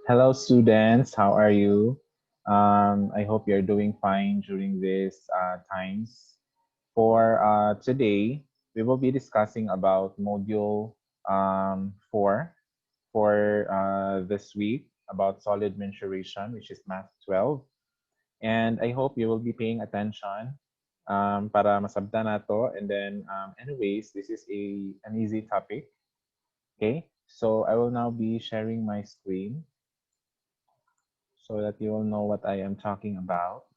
Hello, students. How are you? I hope you're doing fine during these times. For today, we will be discussing about Module 4 for this week about solid mensuration, which is Math 12. And I hope you will be paying attention para masabta na to. And then, anyways, this is an easy topic. Okay, so I will now be sharing my screen so that you will know what I am talking about.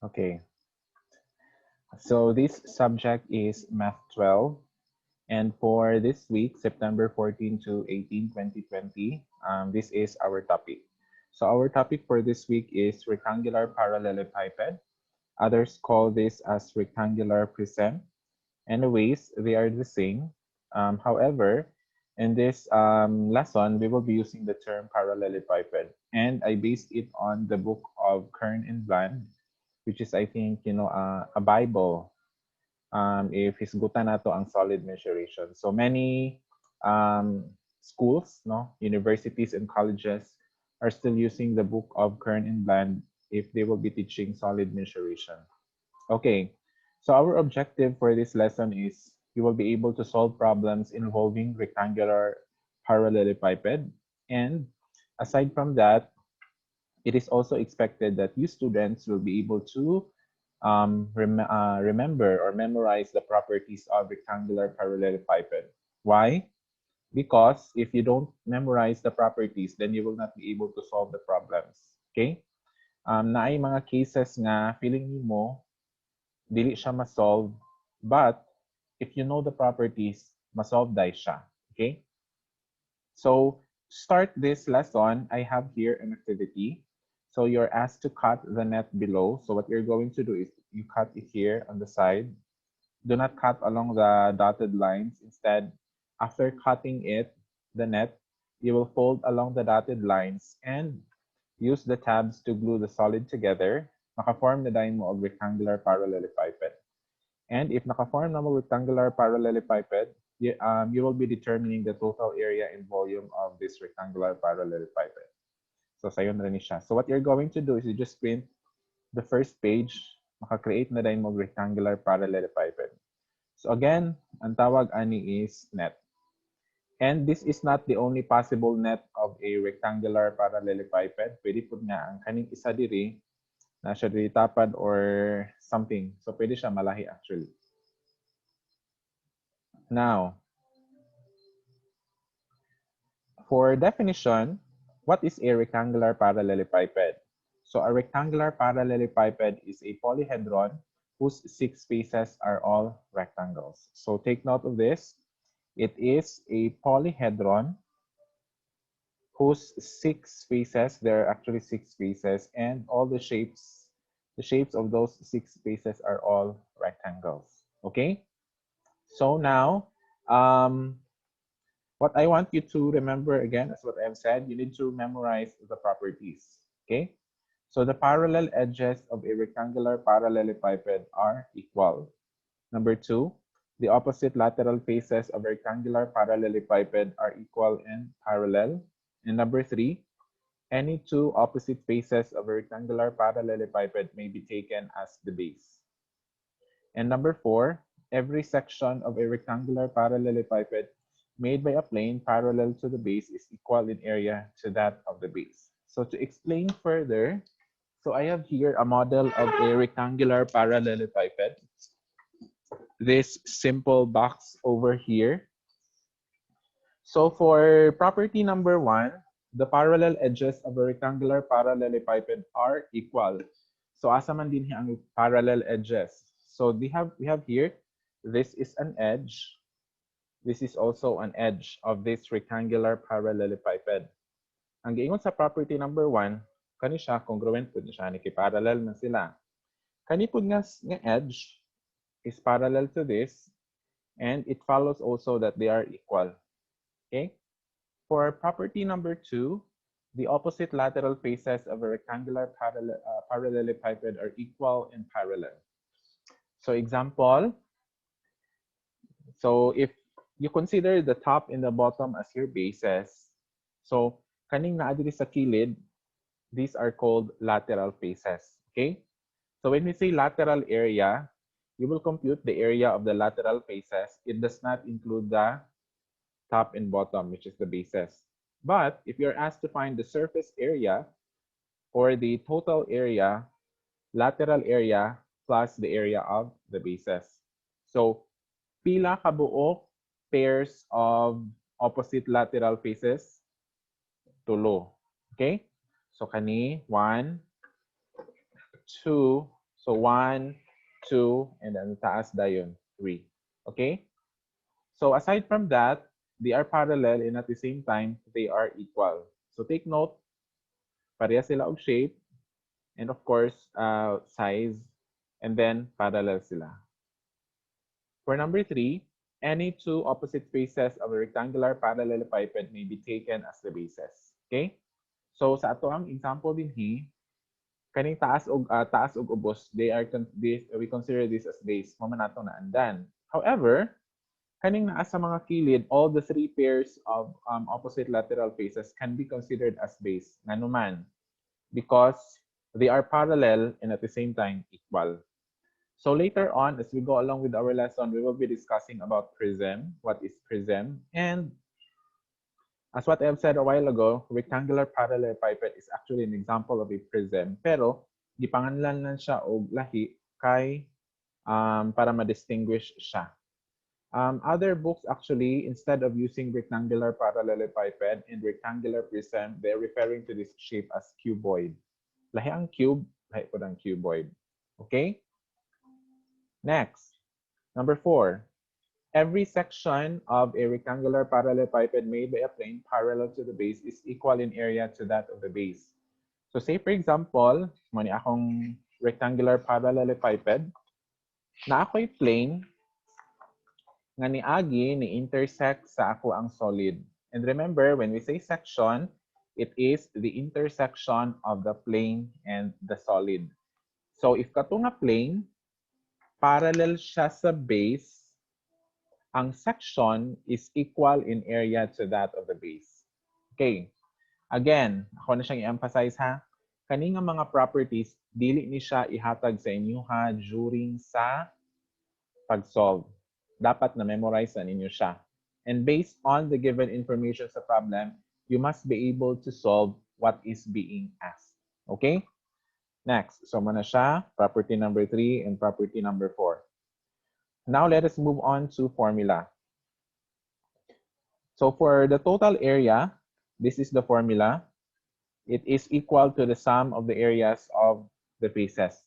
Okay, so this subject is Math 12. And for this week, September 14 to 18, 2020, this is our topic. So our topic for this week is rectangular parallelepiped. Others call this as rectangular prism. Anyways, they are the same. However, in this lesson, we will be using the term parallelepiped. And I based it on the book of Kern and Bland, which is, I think, a Bible if hisgutan nato ang solid mensuration. So many schools, no, universities and colleges are still using the book of Kern and Bland if they will be teaching solid mensuration. Okay, so our objective for this lesson is you will be able to solve problems involving rectangular parallelepiped. And aside from that, it is also expected that you students will be able to remember or memorize the properties of rectangular parallelepiped. Why? Because if you don't memorize the properties, then you will not be able to solve the problems. Okay? Naay mga cases nga feeling mo dili siya ma-solve, but if you know the properties, ma-solve dai siya. Okay? So, start this lesson, I have here an activity. So you're asked to cut the net below. So what you're going to do is you cut it here on the side. Do not cut along the dotted lines. Instead, after cutting it, the net, you will fold along the dotted lines and use the tabs to glue the solid together. Naka-form na din mo og rectangular parallelepiped. And if naka-form na mo rectangular parallelepiped, you will be determining the total area and volume of this rectangular parallelepiped. So, sayo na rin siya. So, what you're going to do is you just print the first page, maka-create na din mo rectangular parallelepiped. So, again, ang tawag ani is net. And this is not the only possible net of a rectangular parallelepiped. Pwede po nga ang kaning isa diri na siya diri tapad or something. So, pwede siya malahi actually. Now, for definition, what is a rectangular parallelepiped? So a rectangular parallelepiped is a polyhedron whose 6 faces are all rectangles. So take note of this. It is a polyhedron whose 6 faces, there are actually 6 faces, and all the shapes of those 6 faces are all rectangles. Okay? So now, what I want you to remember again, as what I've said, you need to memorize the properties. Okay? So the parallel edges of a rectangular parallelepiped are equal. Number 2, the opposite lateral faces of a rectangular parallelepiped are equal and parallel. And number 3, any two opposite faces of a rectangular parallelepiped may be taken as the base. And number 4, every section of a rectangular parallelepiped made by a plane parallel to the base is equal in area to that of the base. So to explain further, so I have here a model of a rectangular parallelepiped. This simple box over here. So for property number 1, the parallel edges of a rectangular parallelepiped are equal. So asa man din ang parallel edges. So we have here, this is an edge. This is also an edge of this rectangular parallelepiped. Ang giingon sa property number 1, kani siya congruent pud siya ni parallel na sila. Kani pud nga edge is parallel to this, and it follows also that they are equal. Okay? For property number 2, the opposite lateral faces of a rectangular parallelepiped are equal and parallel. So example, so if you consider the top and the bottom as your bases, so kaning naa diri sa kilid, these are called lateral faces. Okay? So when we say lateral area, you will compute the area of the lateral faces. It does not include the top and bottom, which is the bases. But if you're asked to find the surface area or the total area, lateral area plus the area of the bases. So pila kabuok pairs of opposite lateral faces? Tulo. Okay? So kani 1, 2. So 1, 2, and then taas dayon 3. Okay? So aside from that, they are parallel and at the same time, they are equal. So take note, pareha sila og shape and of course, size, and then parallel sila. For number 3, any two opposite faces of a rectangular parallelepiped may be taken as the bases. Okay? So sa ato ang example dinhi, kaning taas og ubos, we consider this as base. Mo man nato naandan. However, kaning naa sa mga kilid, all the three pairs of opposite lateral faces can be considered as base. Nganuman, because they are parallel and at the same time equal. So later on, as we go along with our lesson, we will be discussing about prism, what is prism, and as what I've said a while ago, rectangular parallelepiped is actually an example of a prism, pero gipanganlan lang siya og lahi kay para ma-distinguish siya. Other books actually, instead of using rectangular parallelepiped and rectangular prism, they're referring to this shape as cuboid. Lahi ang cube, lahi po ang cuboid. Okay? Next, number 4. Every section of a rectangular parallelepiped made by a plane parallel to the base is equal in area to that of the base. So say for example, mani akong rectangular parallelepiped, na ako'y plane nga niagi ni intersect sa ako ang solid. And remember, when we say section, it is the intersection of the plane and the solid. So if kato nga plane, parallel siya sa base, ang section is equal in area to that of the base. Okay. Again, ako na siyang i-emphasize ha. Kani nga mga properties, dili ni siya ihatag sa inyo ha during sa pag-solve. Dapat na-memorize na ninyo siya. And based on the given information sa problem, you must be able to solve what is being asked. Okay? Next, so muna siya, property number 3 and property number 4. Now let us move on to formula. So for the total area, this is the formula. It is equal to the sum of the areas of the faces.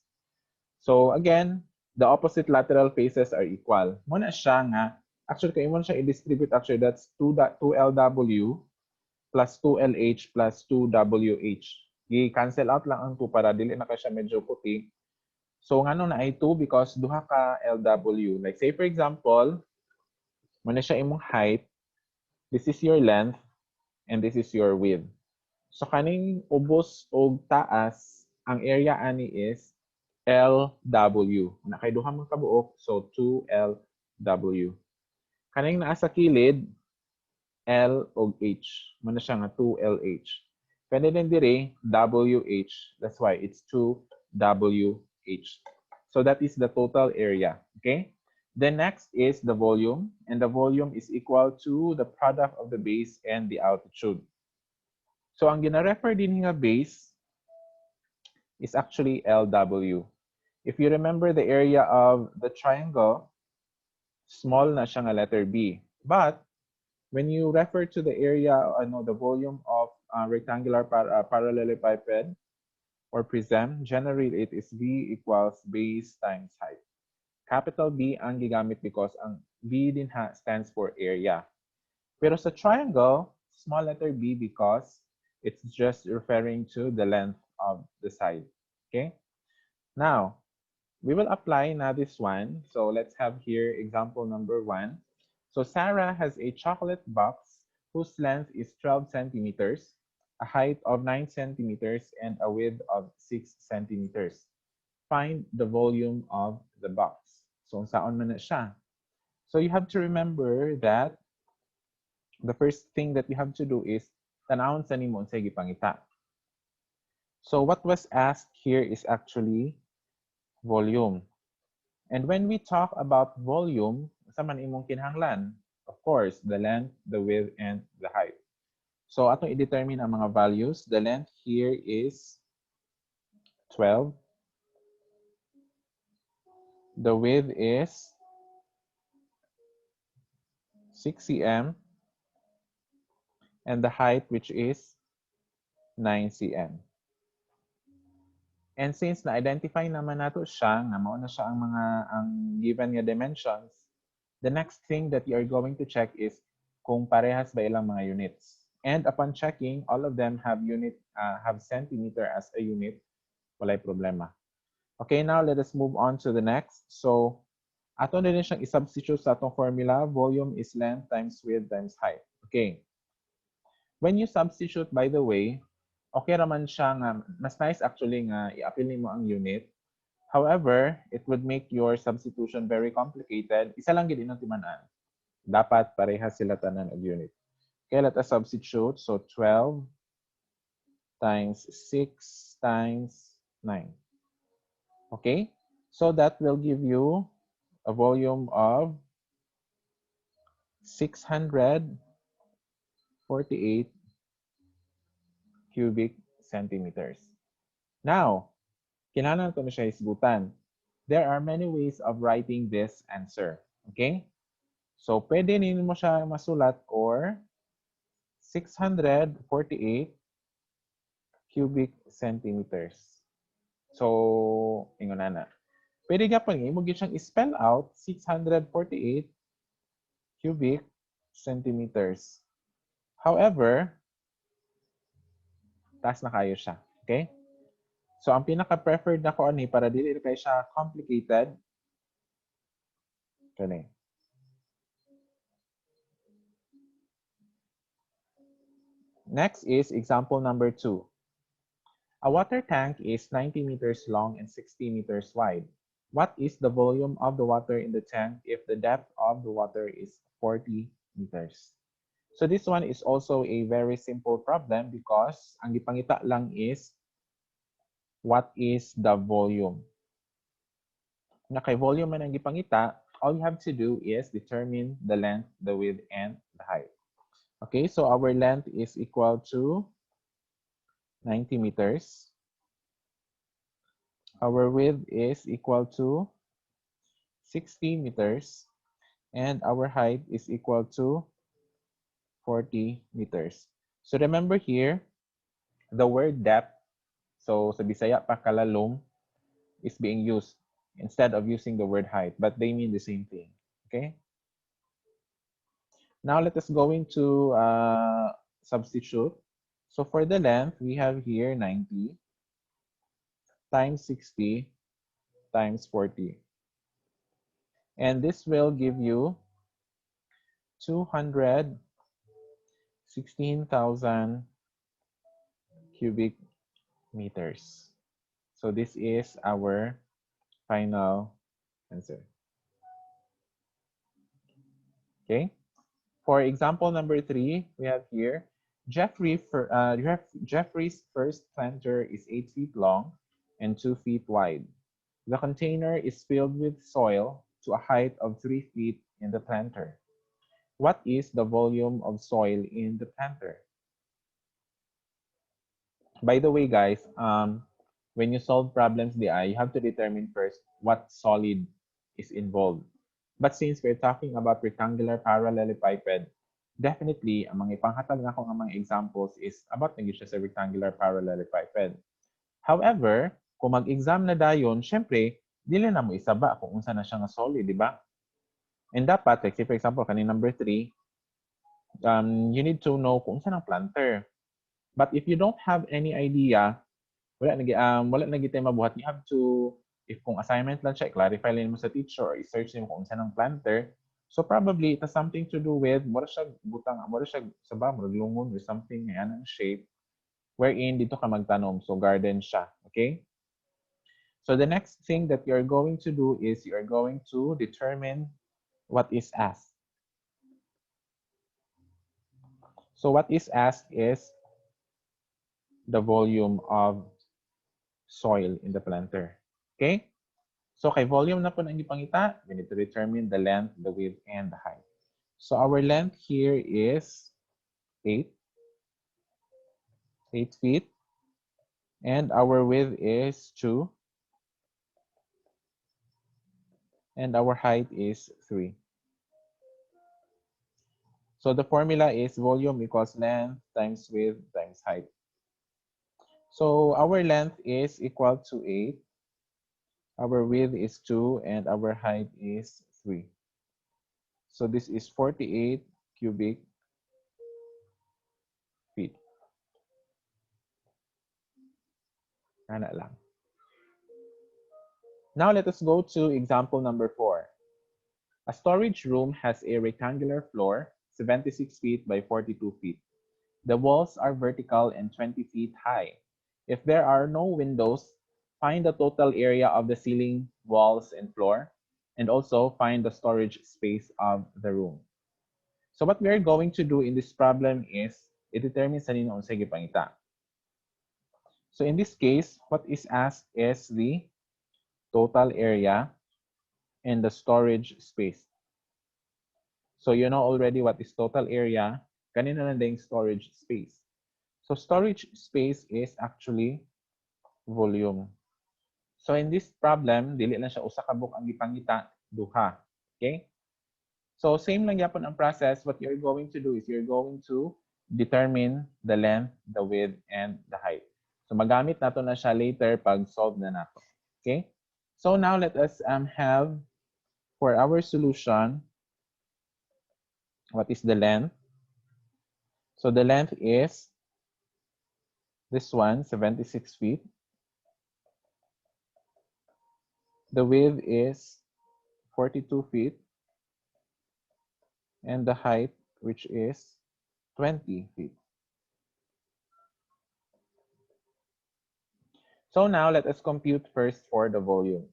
So again, the opposite lateral faces are equal. Muna siya nga, actually kayo mo siya i-distribute actually, that's 2LW plus 2LH plus 2WH. I-cancel out lang ang 2 para dili na siya medyo puti. So ngano na ay 2 because duha ka LW. Like say for example, muna siya imong height, this is your length, and this is your width. So kaning ubos o taas, ang area ani is LW. Na kay duha man kabuok, so 2LW. Kaning naa sa kilid, L og H. Muna siya nga 2LH. Kani din dire, WH. That's why it's 2WH. So that is the total area. Okay? Then next is the volume. And the volume is equal to the product of the base and the altitude. So ang gina-refer din nga base is actually LW. If you remember the area of the triangle, small na siya nga letter B. But when you refer to the area, the volume of rectangular parallelepiped or prism, generally it is V equals base times height. Capital B ang gigamit because ang B din ha stands for area. Pero sa triangle, small letter b because it's just referring to the length of the side. Okay? Now, we will apply now this one. So let's have here example number 1. So Sarah has a chocolate box whose length is 12 centimeters a height of 9 centimeters, and a width of 6 centimeters. Find the volume of the box. So, saan man na siya? So, you have to remember that the first thing that you have to do is tanawon sa nimo unsay gipangita. So, what was asked here is actually volume. And when we talk about volume, sa man imong kinahanglan? Of course, the length, the width, and the height. So, atong i-determine ang mga values. The length here is 12. The width is 6 cm. And the height, which is 9 cm. And since na-identify naman nato siya, nga mao na siya ang given nga dimensions, the next thing that you are going to check is kung parehas ba ilang mga units. And upon checking, all of them have centimeter as a unit, walay problema. Okay, now let us move on to the next. So, ato na rin siyang i-substitute sa atong formula. Volume is length times width times height. Okay. When you substitute, by the way, okay raman siya nga, mas nice actually nga i-apply mo ang unit. However, it would make your substitution very complicated. Isa lang gid inong timan-an. Dapat parehas sila tanan og unit. Okay, let us substitute. So 12 times 6 times 9. Okay? So that will give you a volume of 648 cubic centimeters. Now, kinahanglan ko na siya hisgutan. There are many ways of writing this answer. Okay? So, pwede ninyo mo siya masulat or 648 cubic centimeters. So, ingon na. Pwede ka pa mo siyang spell out 648 cubic centimeters. However, taas na kayo siya. Okay? So, ang pinaka-preferred na ko ani para dili kay siya complicated. Kani. Next is example number 2. A water tank is 90 meters long and 60 meters wide. What is the volume of the water in the tank if the depth of the water is 40 meters? So this one is also a very simple problem because ang gipangita lang is what is the volume. Na kay volume man ang gipangita, all you have to do is determine the length, the width, and the height. Okay, so our length is equal to 90 meters. Our width is equal to 60 meters. And our height is equal to 40 meters. So remember here, the word depth, so sa Bisaya pa kalalom, is being used instead of using the word height, but they mean the same thing. Okay? Now let us go into substitute. So for the length, we have here 90 times 60 times 40. And this will give you 216,000 cubic meters. So this is our final answer. Okay. For example number 3, we have here Jeffrey's first planter is 8 feet long and 2 feet wide. The container is filled with soil to a height of 3 feet in the planter. What is the volume of soil in the planter? By the way, guys, when you solve problems you have to determine first what solid is involved. But since we're talking about rectangular parallelepiped, definitely, ang mga ipanghatag na ko ng mga examples is about na siya sa rectangular parallelepiped. However, kung mag-exam na dayon, syempre, dili na mo isaba kung unsa na siya nga solid, di ba? And dapat, like, say for example, kanin number 3, you need to know kung unsa ng planter. But if you don't have any idea, wala na gitay mabuhat. You have to, if kung assignment lang siya, clarify lang mo sa teacher or i-search mo kung saan ang planter. So probably it has something to do with mura siya butang, mura siya saba, mura lungon or something, yan ang shape. wherein dito ka magtanom. So, garden siya. Okay? So, the next thing that you're going to do is you're going to determine what is asked. So, what is asked is the volume of soil in the planter. Okay? So, kay volume na po na ipangita, we need to determine the length, the width, and the height. So, our length here is 8 feet. And our width is 2. And our height is 3. So, the formula is volume equals length times width times height. So, our length is equal to 8. Our width is 2, and our height is 3. So this is 48 cubic feet. Ana lang. Now let us go to example number 4. A storage room has a rectangular floor, 76 feet by 42 feet. The walls are vertical and 20 feet high. If there are no windows, find the total area of the ceiling, walls, and floor, and also find the storage space of the room. So what we are going to do in this problem is i-determine sa ninyo unsay gipangita. So in this case, what is asked is the total area and the storage space. So you know already what is total area, kanina na din storage space. So storage space is actually volume. So in this problem, dili lang siya usa ka book ang gipangita, duha. Okay? So same lang yapon ang process. What you're going to do is you're going to determine the length, the width, and the height. So magamit nato na siya later pag solve na nato. Okay? So now let us have for our solution, what is the length? So the length is this one, 76 feet. The width is 42 feet. And the height, which is 20 feet. So now let us compute first for the volume.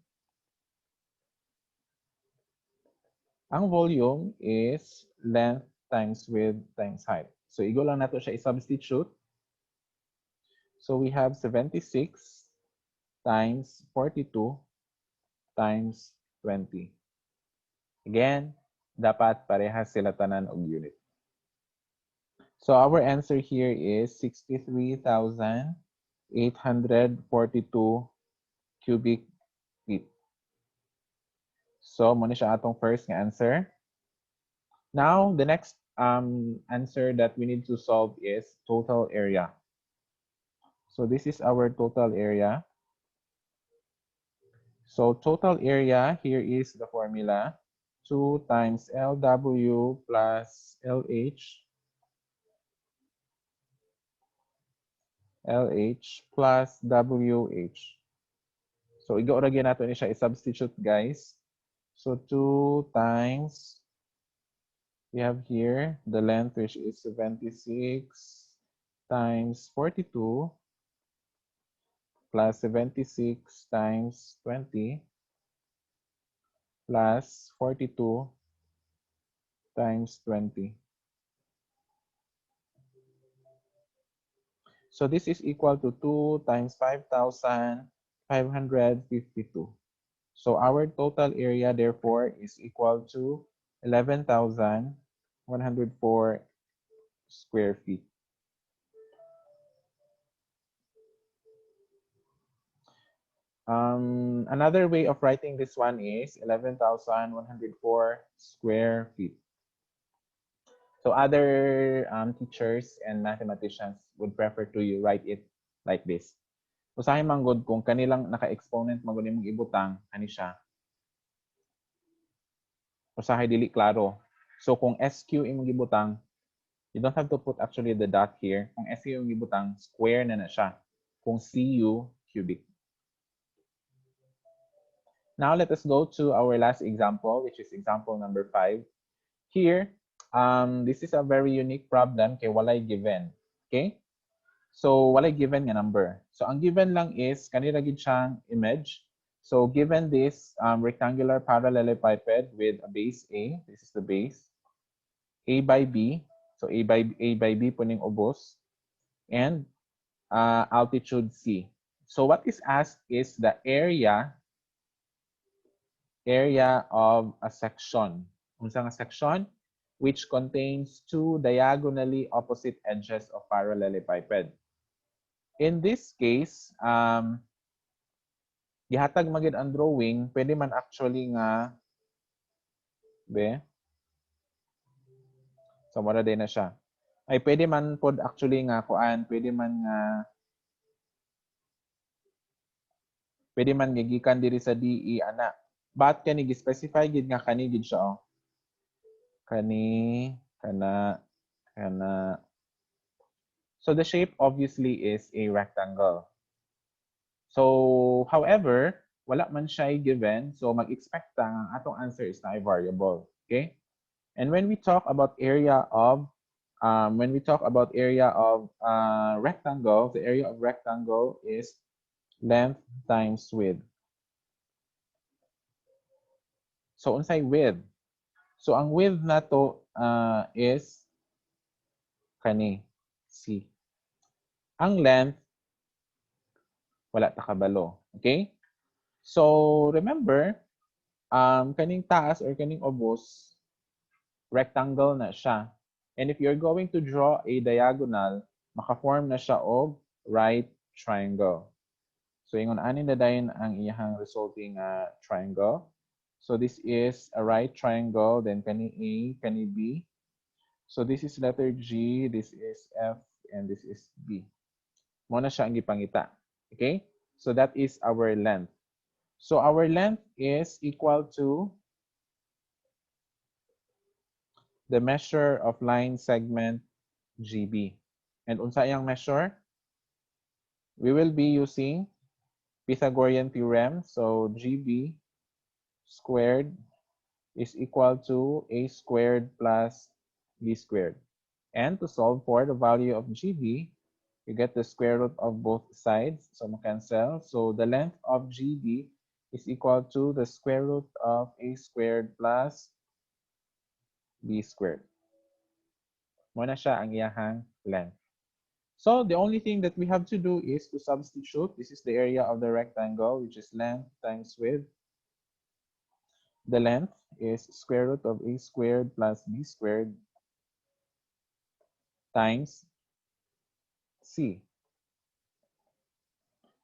Ang volume is length times width times height. So igo lang nato siya i-substitute. So we have 76 times 42 times 20. Again, dapat parehas sila tanan og unit. So our answer here is 63,842 cubic feet. So, muna siya atong first nga answer. Now, the next answer that we need to solve is total area. So, this is our total area. So, total area, here is the formula. 2 times LW plus LH plus WH. So, igo ra gyud nato ni siya i-substitute, guys. So, 2 times, we have here the length, which is 76 times 42 plus 76 times 20 plus 42 times 20. So this is equal to 2 times 5,552. So our total area, therefore, is equal to 11,104 square feet. Another way of writing this one is 11,104 square feet. So other teachers and mathematicians would prefer to you write it like this. Usahay manggod kung kanilang naka-exponent manggod imong ibutang ani siya. Usahay dili klaro. So kung SQ imong ibutang, you don't have to put actually the dot here. Kung SQ imong ibutang, square na siya. Kung CU, cubic. Now let us go to our last example, which is example number 5. Here, this is a very unique problem kay walay given. Okay? So, wala given nga number. So, ang given lang is, kanila gid siyang image. So, given this rectangular parallelepiped with a base A, this is the base, A by B, so A by B po ning ubos, and altitude C. So, what is asked is the area of a section. Unsa nga section? Which contains two diagonally opposite edges of parallelepiped. In this case, gihatag magid ang drawing, pwede man actually nga, so mura din na siya. Ay pwede man pod actually nga kuan, pwede man gigikan diri sa DE ana. But kani gi-specify gid nga kani gid siya oh. Kani, kana. So the shape obviously is a rectangle. So, however, wala man siya given, so mag-expect ta ang atong answer is na a variable. Okay? And when we talk about area of rectangle, the area of rectangle is length times width. So unsay width? So ang width na to is kani C. Ang length wala ta kabalo. Okay? So remember, kaning taas or kaning ubos, rectangle na siya. And if you're going to draw a diagonal, maka-form na siya og right triangle. So ingon ani na dayon ang iyahang resulting triangle. So this is a right triangle, then kani A, kani B. So this is letter G, this is F, and this is B. Mo na siya ang gipangita. Okay? So that is our length. So our length is equal to the measure of line segment GB. And unsa iyang measure? We will be using Pythagorean theorem. So GB squared is equal to A squared plus B squared. And to solve for the value of GB, you get the square root of both sides. So cancel. So the length of GB is equal to the square root of A squared plus B squared. Muna siya ang iyahang length. So the only thing that we have to do is to substitute. This is the area of the rectangle, which is length times width. The length is square root of A squared plus B squared times C.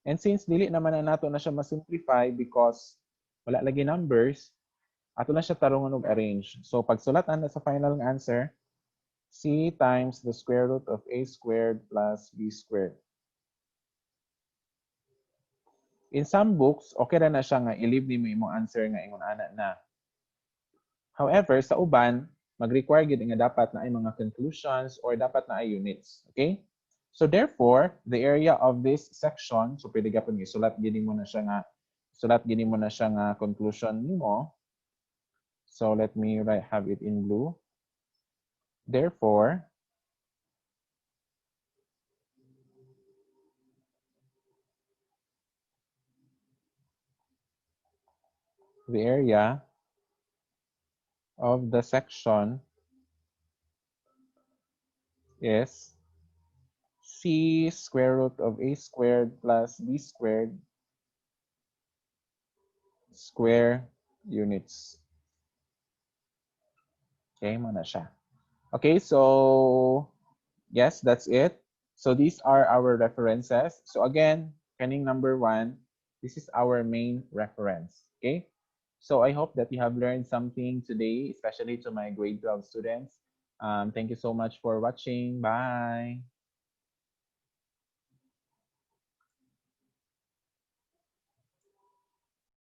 And since dili naman na nato na siya ma-simplify because wala lagi numbers, ato na siya tarungon og arrange. So pagsulatan na sa final answer, C times the square root of A squared plus B squared. In some books, okay na siya nga i-leave nimo imong answer nga ingon ana na. However, sa uban, mag-require gid nga dapat na ay mga conclusions or dapat na ay units. Okay? So therefore, the area of this section, so pwede gapon isulat gini mo na siya nga conclusion nimo. So let me have it in blue. Therefore, the area of the section is C square root of A squared plus B squared square units. Okay, mo na siya. Okay, so yes, that's it. So these are our references. So again, kaning number 1, this is our main reference. Okay, so I hope that you have learned something today, especially to my grade 12 students. Thank you so much for watching. Bye.